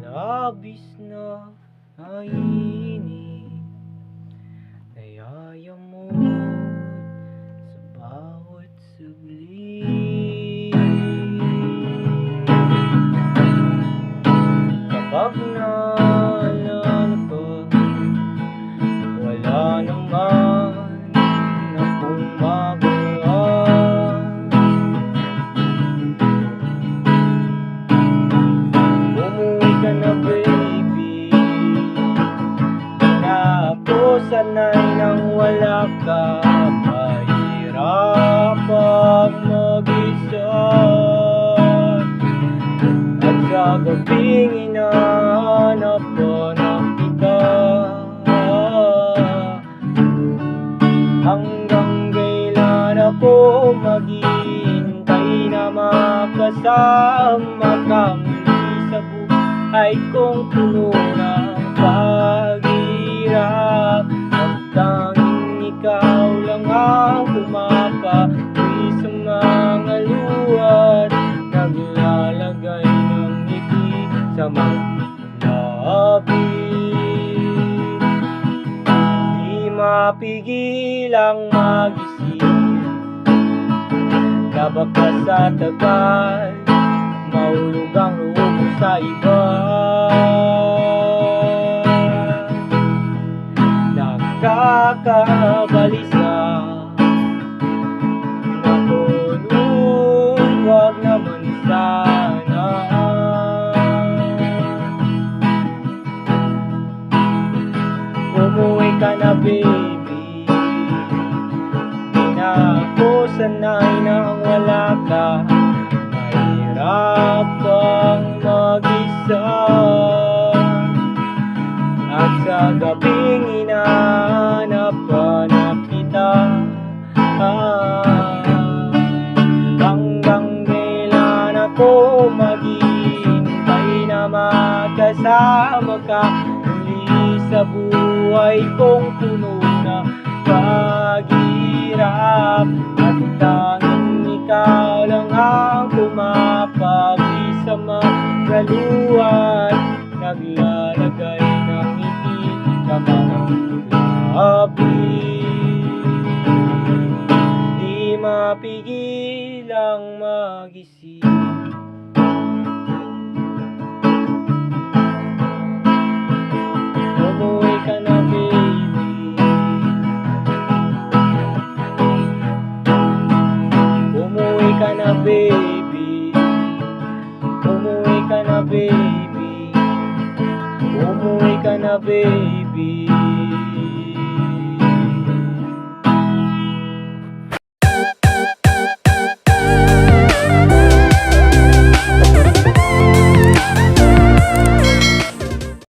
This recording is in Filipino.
Labis na nainip, nayayamot sa bawat saglit. Kapag naalala ko, wala naman akong magawa. Umuwi ka na baby, na ako sanay nang wala ka. Mahirap ang mag-isa, at sa gabing hinahanap ko na kita. Hanggang kailan ako maghihintay na makasama ka muli sa buhay kong puno ng paghirap? Ang tanging ikaw lang ang pumapawi sa mga luha, naglalagay ng ngiti sa mga labi. Di mapigil ang mag-isip, labag ka sa tagal, mahulog ang loob mo sa iba. Nakakabalisa, nakulong, wag naman sana. Umuwi ka na baby, di na ako sanay nang wala ka. Mahirap kang mag-isa, at sa gabing hinahanap ka na kita. Hanggang kailan ako maghihintay na magkasama ka muli sa buhay kong puno na paghirap? At tanging ikaw lang ang pumapawi sa mga luha, naglalagay ng ngiti sa mga labi. Di mapigil ang mag-isip, umuwi ka na baby, umuwi ka na baby, umuwi ka na baby, umuwi ka na baby.